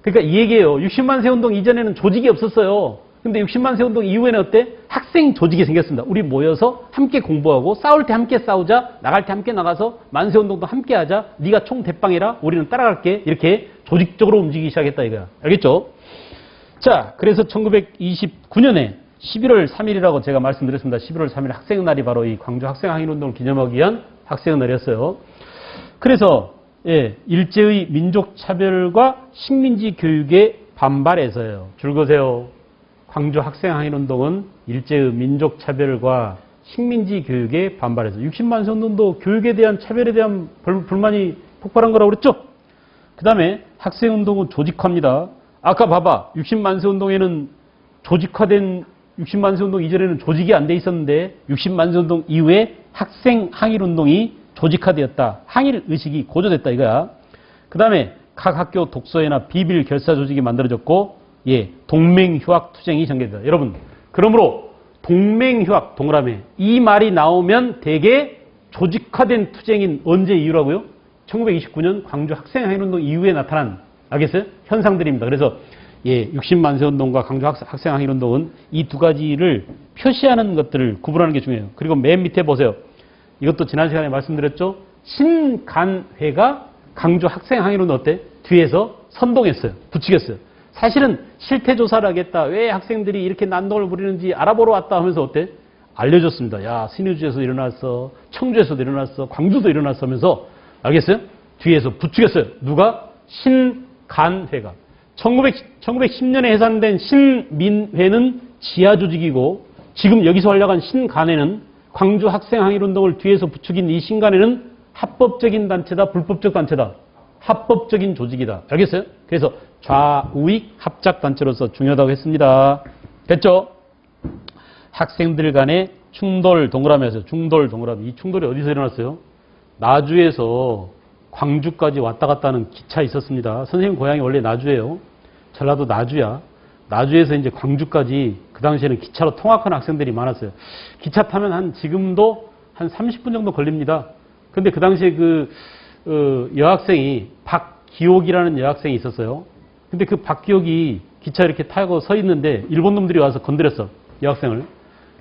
그러니까 이 얘기예요. 60만 세운동 이전에는 조직이 없었어요. 근데 60만 세운동 이후에는 어때? 학생 조직이 생겼습니다. 우리 모여서 함께 공부하고 싸울 때 함께 싸우자. 나갈 때 함께 나가서 만세운동도 함께 하자. 네가 총 대빵해라. 우리는 따라갈게. 이렇게 조직적으로 움직이기 시작했다 이거야. 알겠죠? 자, 그래서 1929년에 11월 3일이라고 제가 말씀드렸습니다. 11월 3일 학생날이 바로 이 광주 학생항일운동을 기념하기 위한 학생날이었어요. 그래서 일제의 민족차별과 식민지 교육에 반발해서요. 줄거세요. 광주 학생항일운동은 일제의 민족차별과 식민지 교육에 반발해서 60만 세운동도 교육에 대한 차별에 대한 불만이 폭발한 거라고 그랬죠. 그 다음에 학생운동은 조직화입니다. 아까 봐봐. 60만 세운동에는 조직화된 60만 세운동 이전에는 조직이 안 돼 있었는데 60만 세운동 이후에 학생항일운동이 조직화되었다. 항일 의식이 고조됐다 이거야. 그 다음에 각 학교 독서회나 비밀 결사 조직이 만들어졌고 동맹휴학 투쟁이 전개된다. 여러분, 그러므로 동맹휴학, 동그라미 이 말이 나오면 대개 조직화된 투쟁인 언제 이유라고요? 1929년 광주 학생항일운동 이후에 나타난, 알겠어요? 현상들입니다. 그래서 60만 세운동과 광주 학생항일운동은 이 두 가지를 표시하는 것들을 구분하는 게 중요해요. 그리고 맨 밑에 보세요. 이것도 지난 시간에 말씀드렸죠? 신간회가 광주 학생항일운동 어때? 뒤에서 선동했어요. 부추겼어요. 사실은 실태조사를 하겠다. 왜 학생들이 이렇게 난동을 부리는지 알아보러 왔다 하면서 어때? 알려줬습니다. 야, 신의주에서 일어났어. 청주에서도 일어났어. 광주도 일어났어 하면서, 알겠어요? 뒤에서 부추겼어요. 누가? 신간회가. 1910년에 해산된 신민회는 지하조직이고 지금 여기서 하려고 한 신간회는 광주 학생항일운동을 뒤에서 부추긴 이 신간회는 합법적인 단체다, 불법적 단체다. 합법적인 조직이다. 알겠어요? 그래서 좌우익 합작단체로서 중요하다고 했습니다. 됐죠? 학생들 간의 충돌 동그라미에서 충돌 동그라미. 이 충돌이 어디서 일어났어요? 나주에서 광주까지 왔다 갔다 하는 기차 있었습니다. 선생님 고향이 원래 나주예요. 전라도 나주야. 나주에서 이제 광주까지 그 당시에는 기차로 통학하는 학생들이 많았어요. 기차 타면 지금도 한 30분 정도 걸립니다. 근데 그 당시에 여학생이 박기옥이라는 여학생이 있었어요. 근데 그 박기옥이 기차 이렇게 타고 서 있는데 일본 놈들이 와서 건드렸어. 여학생을.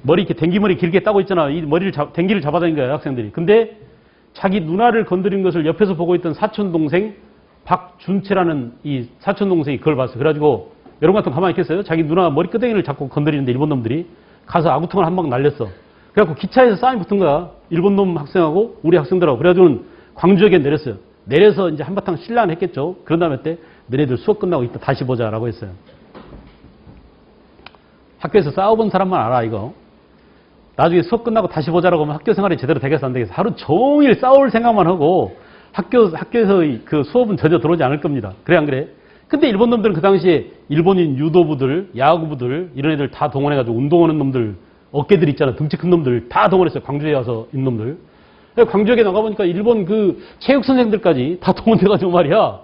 머리 이렇게 댕기머리 길게 따고 있잖아. 이 머리를 댕기를 잡아다닌 거야, 여학생들이. 근데 자기 누나를 건드린 것을 옆에서 보고 있던 사촌동생 박준채라는 이 사촌동생이 그걸 봤어요. 그래가지고 여러분 같으면 가만히 있겠어요? 자기 누나 머리끄댕이를 잡고 건드리는데 일본 놈들이 가서 아구통을 한 방 날렸어. 그래갖고 기차에서 싸움이 붙은 거야. 일본 놈 학생하고 우리 학생들하고. 그래가지고는 광주역에 내렸어요. 내려서 이제 한바탕 신라는 했겠죠. 그런 다음에 때 너네들 수업 끝나고 이따 다시 보자라고 했어요. 학교에서 싸워본 사람만 알아 이거. 나중에 수업 끝나고 다시 보자라고 하면 학교 생활이 제대로 되겠어 안 되겠어. 하루 종일 싸울 생각만 하고 학교에서 그 수업은 전혀 들어오지 않을 겁니다. 그래 안 그래? 근데 일본 놈들은 그 당시에 일본인 유도부들, 야구부들 이런 애들 다 동원해가지고 운동하는 놈들 어깨들 있잖아. 등치 큰 놈들 다 동원했어요. 광주에 와서 있는 놈들. 광주역에 나가보니까 일본 그 체육 선생들까지 다 동원돼가지고 말이야.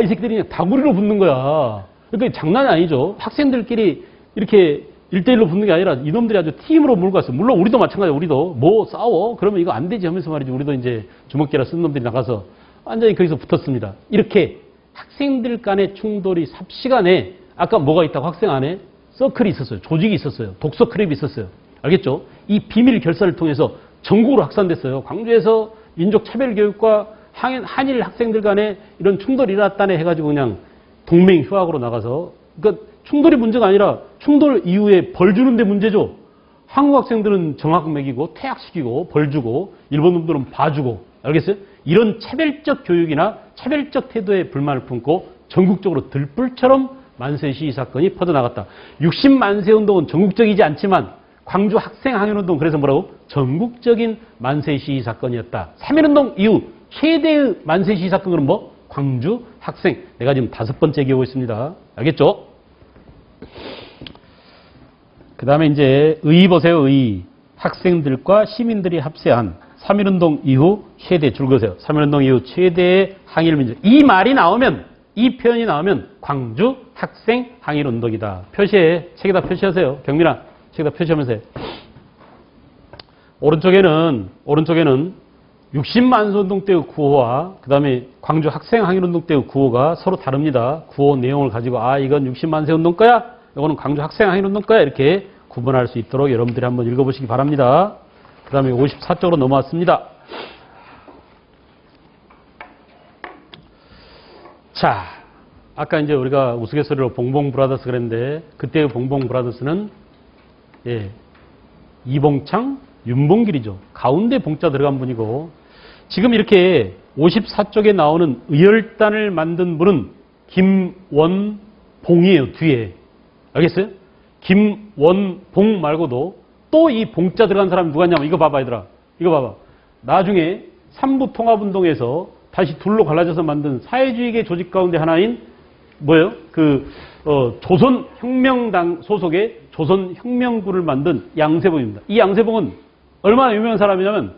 이 새끼들이 그냥 다구리로 붙는 거야. 그러니까 장난이 아니죠. 학생들끼리 이렇게 1대1로 붙는 게 아니라 이놈들이 아주 팀으로 몰고 갔어요. 물론 우리도 마찬가지야. 우리도 뭐 싸워? 그러면 이거 안 되지 하면서 말이지. 우리도 이제 주먹기라 쓴 놈들이 나가서 완전히 거기서 붙었습니다. 이렇게 학생들 간의 충돌이 삽시간에 아까 뭐가 있다고 학생 안에 서클이 있었어요. 조직이 있었어요. 독서 클럽이 있었어요. 알겠죠? 이 비밀 결사를 통해서 전국으로 확산됐어요. 광주에서 민족 차별 교육과 한일 학생들 간에 이런 충돌이 일어났다네 해가지고 그냥 동맹 휴학으로 나가서 그러니까 충돌이 문제가 아니라 충돌 이후에 벌 주는 데 문제죠. 한국 학생들은 정학 먹이고 퇴학시키고 벌 주고 일본 놈들은 봐주고 알겠어요? 이런 차별적 교육이나 차별적 태도에 불만을 품고 전국적으로 들불처럼 만세 시위 사건이 퍼져나갔다. 60만세 운동은 전국적이지 않지만 광주 학생항일운동 그래서 뭐라고? 전국적인 만세 시위 사건이었다. 3.1운동 이후 최대의 만세 시위 사건은 뭐? 광주 학생. 내가 지금 5번째 얘기하고 있습니다. 알겠죠? 그 다음에 이제 의 보세요. 의. 학생들과 시민들이 합세한 3.1운동 이후 최대 줄거세요. 3.1운동 이후 최대의 항일민족. 이 말이 나오면 이 표현이 나오면 광주 학생 항일운동이다. 표시해. 책에다 표시하세요. 경민아 책에다 표시하면서 해. 오른쪽에는 60만 운동 때의 구호와 그 다음에 광주 학생 항일운동 때의 구호가 서로 다릅니다. 구호 내용을 가지고 이건 60만 세 운동 거야, 이거는 광주 학생 항일운동 거야, 이렇게 구분할 수 있도록 여러분들이 한번 읽어보시기 바랍니다. 그 다음에 54쪽으로 넘어왔습니다. 자, 아까 이제 우리가 우스갯소리로 봉봉 브라더스 그랬는데, 그때의 봉봉 브라더스는 이봉창, 윤봉길이죠. 가운데 봉자 들어간 분이고, 지금 이렇게 54쪽에 나오는 의열단을 만든 분은 김원봉이에요, 뒤에. 알겠어요? 김원봉 말고도 또 이 봉자 들어간 사람이 누가 있냐면, 이거 봐봐, 얘들아. 이거 봐봐. 나중에 삼부통합운동에서 다시 둘로 갈라져서 만든 사회주의계 조직 가운데 하나인, 뭐예요? 조선혁명당 소속의 조선혁명부를 만든 양세봉입니다. 이 양세봉은 얼마나 유명한 사람이냐면,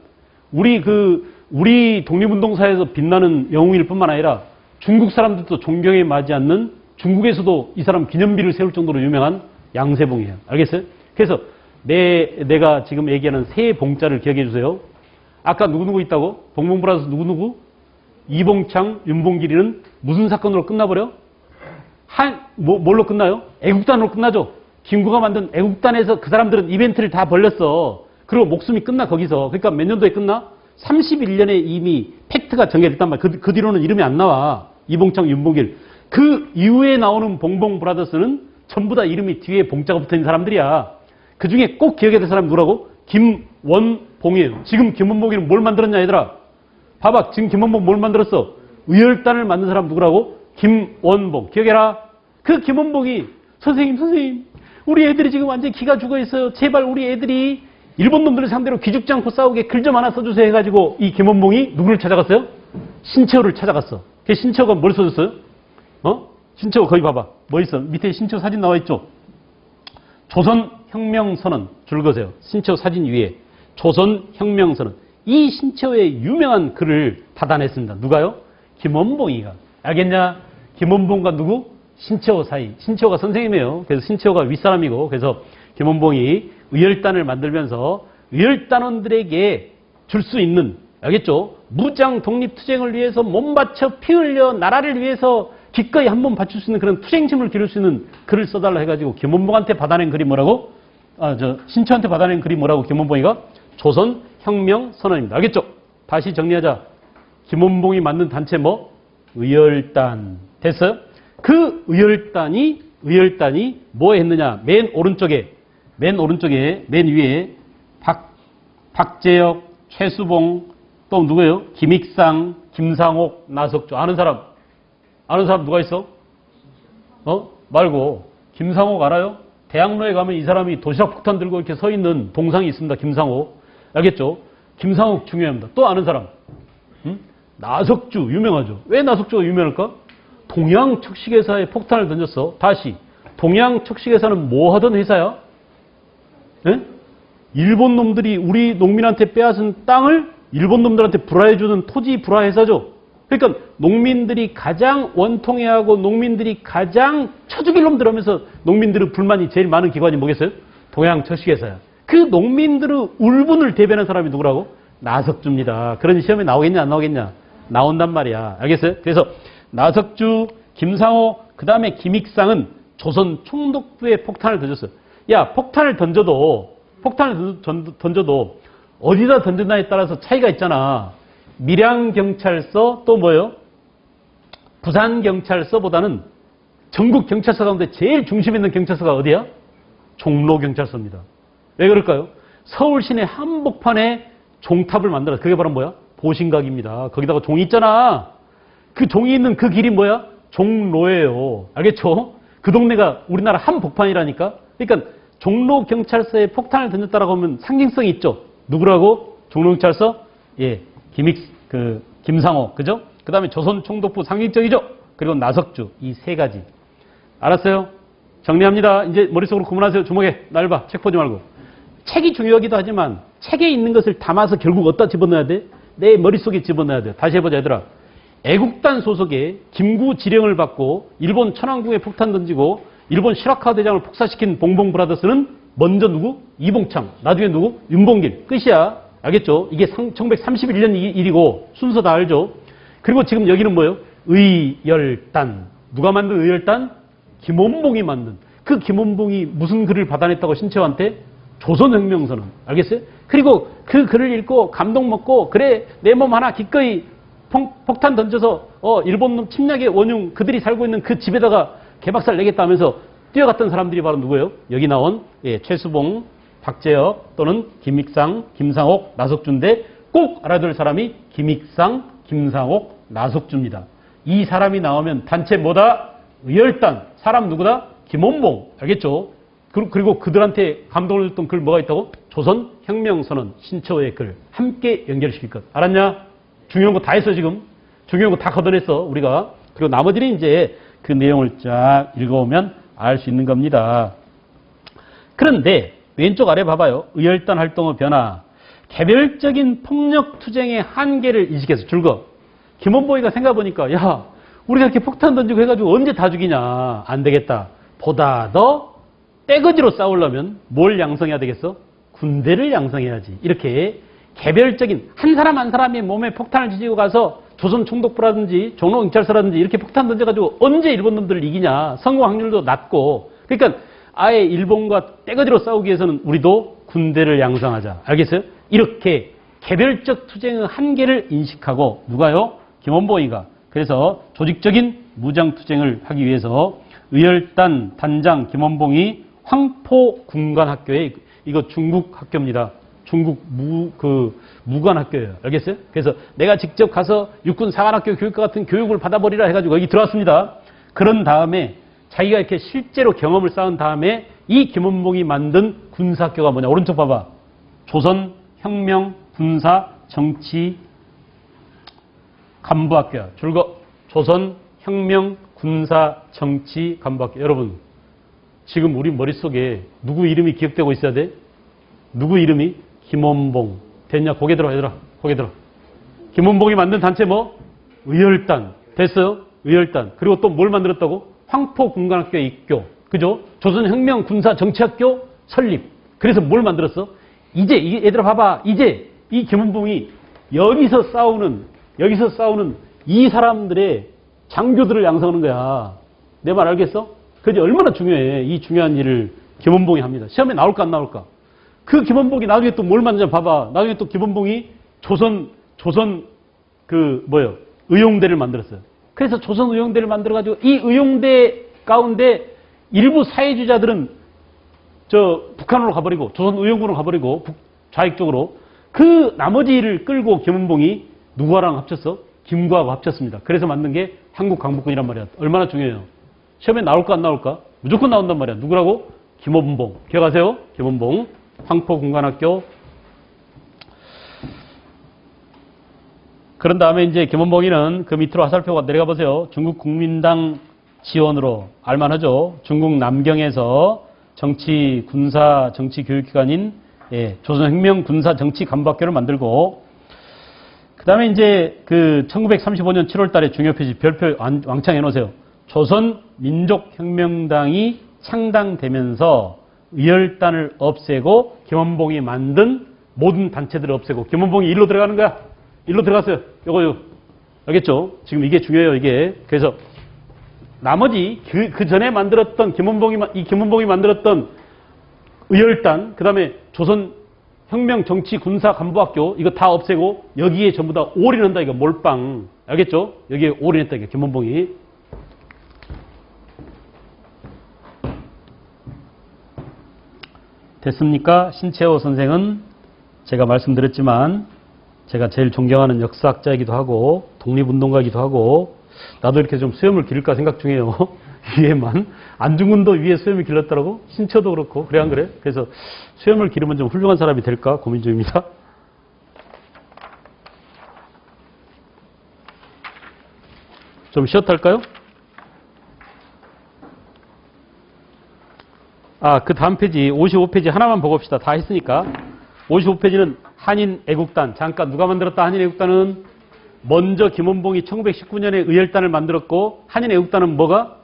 우리 독립운동사에서 빛나는 영웅일 뿐만 아니라 중국 사람들도 존경에 맞지 않는, 중국에서도 이 사람 기념비를 세울 정도로 유명한 양세봉이에요. 알겠어요? 그래서 내가 지금 얘기하는 세 봉자를 기억해 주세요. 아까 누구누구 있다고? 봉봉 브라더스 누구누구? 이봉창, 윤봉길이는 무슨 사건으로 끝나버려? 뭘로 끝나요? 애국단으로 끝나죠. 김구가 만든 애국단에서 그 사람들은 이벤트를 다 벌렸어. 그리고 목숨이 끝나, 거기서. 그러니까 몇 년도에 끝나? 31년에 이미 팩트가 정해졌단 말이야. 그 뒤로는 이름이 안 나와. 이봉창, 윤봉길. 그 이후에 나오는 봉봉 브라더스는 전부 다 이름이 뒤에 봉자가 붙어있는 사람들이야. 그 중에 꼭 기억해야 될 사람이 누구라고? 김원봉이에요. 지금 김원봉이는 뭘 만들었냐, 얘들아? 봐봐. 지금 김원봉 뭘 만들었어? 의열단을 만든 사람 누구라고? 김원봉. 기억해라. 그 김원봉이 선생님, 우리 애들이 지금 완전히 기가 죽어 있어요. 제발 우리 애들이 일본 놈들을 상대로 기죽지 않고 싸우게 글 좀 하나 써주세요 해가지고 이 김원봉이 누구를 찾아갔어요? 신채호를 찾아갔어. 그 신채호가 뭘 써줬어요? 신채호 거기 봐봐. 뭐 있어? 밑에 신채호 사진 나와 있죠? 조선혁명선언 줄 거세요. 신채호 사진 위에 조선혁명선언. 이 신채호의 유명한 글을 받아냈습니다. 누가요? 김원봉이가. 알겠냐? 김원봉과 누구? 신채호 사이. 신채호가 선생님이에요. 그래서 신채호가 윗사람이고, 그래서 김원봉이 의열단을 만들면서 의열단원들에게 줄 수 있는, 알겠죠? 무장 독립투쟁을 위해서 몸 바쳐 피 흘려 나라를 위해서 기꺼이 한 몸 바칠 수 있는 그런 투쟁심을 기를 수 있는 글을 써달라 해가지고 김원봉한테 받아낸 글이 뭐라고? 신채호한테 받아낸 글이 뭐라고? 김원봉이가? 조선혁명선언입니다. 알겠죠? 다시 정리하자. 김원봉이 만든 단체 뭐? 의열단. 됐어요? 그 의열단이 뭐 했느냐? 맨 오른쪽에, 맨 위에 박재혁, 최수봉, 또 누구예요? 김익상, 김상옥, 나석주. 아는 사람 누가 있어? 말고. 김상옥 알아요? 대학로에 가면 이 사람이 도시락 폭탄 들고 이렇게 서 있는 동상이 있습니다. 김상옥. 알겠죠? 김상옥 중요합니다. 또 아는 사람. 나석주 유명하죠. 왜 나석주가 유명할까? 동양척식회사에 폭탄을 던졌어. 다시. 동양척식회사는 뭐 하던 회사야? 네? 일본 놈들이 우리 농민한테 빼앗은 땅을 일본 놈들한테 불화해주는 토지 불화회사죠. 그러니까 농민들이 가장 원통해하고 농민들이 가장 쳐죽일 놈들 하면서 농민들의 불만이 제일 많은 기관이 뭐겠어요? 동양척식회사야. 그 농민들의 울분을 대변한 사람이 누구라고? 나석주입니다. 그런 시험에 나오겠냐 안 나오겠냐? 나온단 말이야. 알겠어요? 그래서 나석주, 김상호, 그 다음에 김익상은 조선 총독부에 폭탄을 던졌어요. 야, 폭탄을 던져도 어디다 던졌나에 따라서 차이가 있잖아. 밀양경찰서 또 뭐예요? 부산경찰서보다는 전국 경찰서 가운데 제일 중심에 있는 경찰서가 어디야? 종로경찰서입니다. 왜 그럴까요? 서울 시내 한복판에 종탑을 만들었어. 그게 바로 뭐야? 보신각입니다. 거기다가 종이 있잖아. 그 종이 있는 그 길이 뭐야? 종로예요. 알겠죠? 그 동네가 우리나라 한복판이라니까. 그러니까 종로경찰서에 폭탄을 던졌다라고 하면 상징성이 있죠. 누구라고? 종로경찰서? 예, 김상호, 그죠? 그 다음에 조선총독부 상징적이죠? 그리고 나석주, 이 세 가지. 알았어요? 정리합니다. 이제 머릿속으로 구분하세요. 주먹에 날 봐. 책 보지 말고. 책이 중요하기도 하지만 책에 있는 것을 담아서 결국 어디다 집어넣어야 돼? 내 머릿속에 집어넣어야 돼. 다시 해보자, 얘들아. 애국단 소속의 김구 지령을 받고 일본 천안궁에 폭탄 던지고 일본 시라카와 대장을 폭사시킨 봉봉 브라더스는 먼저 누구? 이봉창. 나중에 누구? 윤봉길. 끝이야. 알겠죠? 이게 1931년 일이고 순서 다 알죠? 그리고 지금 여기는 뭐예요? 의열단. 누가 만든 의열단? 김원봉이 만든. 그 김원봉이 무슨 글을 받아냈다고 신채호한테? 조선혁명선언. 알겠어요? 그리고 그 글을 읽고 감동 먹고 그래 내 몸 하나 기꺼이 폭탄 던져서 일본 놈 침략의 원흉 그들이 살고 있는 그 집에다가 개박살 내겠다 하면서 뛰어갔던 사람들이 바로 누구예요? 여기 나온 최수봉, 박재혁 또는 김익상, 김상옥, 나석주인데 꼭 알아둘 사람이 김익상, 김상옥, 나석주입니다. 이 사람이 나오면 단체 뭐다? 의열단. 사람 누구다? 김원봉. 알겠죠? 그리고 그들한테 감동을 줬던 글 뭐가 있다고? 조선혁명선언, 신채호의 글. 함께 연결시킬 것. 알았냐? 중요한 거 다 했어, 지금. 중요한 거 다 걷어냈어, 우리가. 그리고 나머지는 이제 그 내용을 쫙 읽어오면 알 수 있는 겁니다. 그런데 왼쪽 아래 봐봐요. 의열단 활동의 변화. 개별적인 폭력 투쟁의 한계를 인식해서 줄거. 김원봉이가 생각해보니까 야 우리가 이렇게 폭탄 던지고 해가지고 언제 다 죽이냐. 안 되겠다. 보다 더 떼거지로 싸우려면 뭘 양성해야 되겠어? 군대를 양성해야지. 이렇게 개별적인 한 사람 한 사람의 몸에 폭탄을 지지고 가서 조선총독부라든지 종로경찰서라든지 이렇게 폭탄 던져가지고 언제 일본 놈들을 이기냐. 성공 확률도 낮고. 그러니까 아예 일본과 떼거지로 싸우기 위해서는 우리도 군대를 양성하자. 알겠어요? 이렇게 개별적 투쟁의 한계를 인식하고 누가요? 김원봉이가. 그래서 조직적인 무장투쟁을 하기 위해서 의열단 단장 김원봉이 황포군관학교에 이거 중국 학교입니다. 중국 무관학교예요. 알겠어요? 그래서 내가 직접 가서 육군 사관학교 교육과 같은 교육을 받아버리라 해가지고 여기 들어왔습니다. 그런 다음에 자기가 이렇게 실제로 경험을 쌓은 다음에 이 김원봉이 만든 군사학교가 뭐냐. 오른쪽 봐봐. 조선혁명 군사 정치 간부학교야. 줄거. 조선혁명 군사 정치 간부학교. 여러분 지금 우리 머릿속에 누구 이름이 기억되고 있어야 돼? 누구 이름이? 김원봉. 됐냐? 고개 들어 얘들아. 고개 들어. 김원봉이 만든 단체 뭐? 의열단. 됐어요? 의열단. 그리고 또 뭘 만들었다고? 황포군관학교 입교. 그죠? 조선혁명 군사 정치학교 설립. 그래서 뭘 만들었어? 이제 얘들아 봐봐. 이제 이 김원봉이 여기서 싸우는 이 사람들의 장교들을 양성하는 거야. 내 말 알겠어? 그게 얼마나 중요해. 이 중요한 일을 김원봉이 합니다. 시험에 나올까 안 나올까? 그 김원봉이 나중에 또 뭘 만드냐 봐봐. 나중에 또 김원봉이 조선 의용대를 만들었어요. 그래서 조선 의용대를 만들어가지고 이 의용대 가운데 일부 사회주의자들은 북한으로 가버리고 조선 의용군으로 가버리고 좌익 쪽으로 그 나머지를 끌고 김원봉이 누구랑 합쳤어? 김구하고 합쳤습니다. 그래서 만든 게 한국광복군이란 말이야. 얼마나 중요해요. 시험에 나올까 안 나올까? 무조건 나온단 말이야. 누구라고? 김원봉. 기억하세요? 김원봉. 황포군관학교. 그런 다음에 이제 김원봉이는 그 밑으로 화살표가 내려가 보세요. 중국 국민당 지원으로 알만하죠. 중국 남경에서 군사 정치 교육기관인 조선혁명 군사 정치 간부학교를 만들고 그 다음에 이제 1935년 7월 달에 중요 표지 별표 왕창 해놓으세요. 조선민족혁명당이 창당되면서 의열단을 없애고 김원봉이 만든 모든 단체들을 없애고 김원봉이 일로 들어가는 거야. 일로 들어갔어요. 요거. 알겠죠? 지금 이게 중요해요, 이게. 그래서 나머지 그 전에 만들었던 김원봉이 만들었던 의열단, 그 다음에 조선혁명 정치 군사 간부학교 이거 다 없애고 여기에 전부 다 올인한다 이거 몰빵. 알겠죠? 여기에 올인했다 이거 김원봉이. 됐습니까? 신채호 선생은 제가 말씀드렸지만 제가 제일 존경하는 역사학자이기도 하고 독립운동가이기도 하고 나도 이렇게 좀 수염을 기를까 생각 중이에요. 위에만. 안중근도 위에 수염을 길렀더라고. 신채호도 그렇고. 그래 안 그래? 그래서 수염을 기르면 좀 훌륭한 사람이 될까 고민 중입니다. 좀 쉬었다 할까요? 그 다음 페이지 55페이지 하나만 보고 봅시다. 다 했으니까. 55페이지는 한인애국단. 잠깐 누가 만들었다? 한인애국단은 먼저 김원봉이 1919년에 의열단을 만들었고 한인애국단은 뭐가?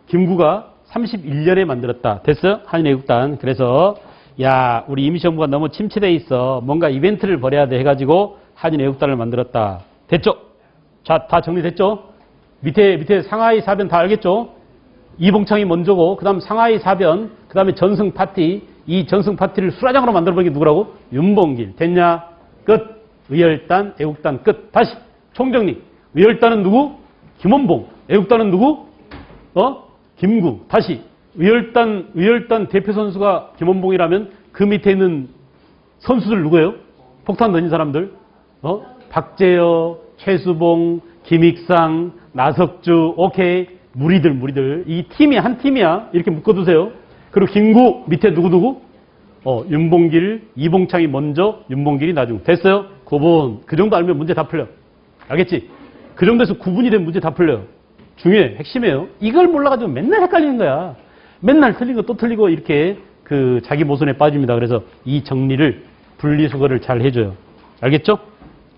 김구가 31년에 만들었다. 됐어요? 한인애국단. 그래서 야, 우리 임시정부가 너무 침체돼 있어. 뭔가 이벤트를 벌여야 돼 해가지고 한일 애국단을 만들었다. 됐죠? 자, 다 정리됐죠? 밑에 상하이 사변 다 알겠죠? 이봉창이 먼저고, 그 다음 상하이 사변, 그 다음에 전승 파티. 이 전승 파티를 수라장으로 만들어버린 게 누구라고? 윤봉길. 됐냐? 끝. 의열단, 애국단 끝. 다시 총정리. 의열단은 누구? 김원봉. 애국단은 누구? 김구. 다시. 의열단 대표 선수가 김원봉이라면 그 밑에 있는 선수들 누구예요? 폭탄 던진 사람들. 박재여, 최수봉, 김익상, 나석주, 오케이. 무리들. 이 팀이 한 팀이야. 이렇게 묶어두세요. 그리고 김구 밑에 누구? 윤봉길, 이봉창이 먼저, 윤봉길이 나중. 됐어요? 구분. 그 정도 알면 문제 다 풀려. 알겠지? 그 정도에서 구분이 된 문제 다 풀려요. 중요해. 핵심이에요. 이걸 몰라가지고 맨날 헷갈리는 거야. 맨날 틀린 거 또 틀리고 이렇게 그 자기 모순에 빠집니다. 그래서 이 정리를 분리수거를 잘 해줘요. 알겠죠?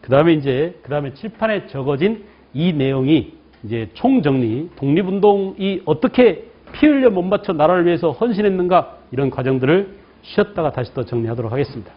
그 다음에 칠판에 적어진 이 내용이 이제 총정리, 독립운동이 어떻게 피 흘려 못 맞춰 나라를 위해서 헌신했는가 이런 과정들을 쉬었다가 다시 또 정리하도록 하겠습니다.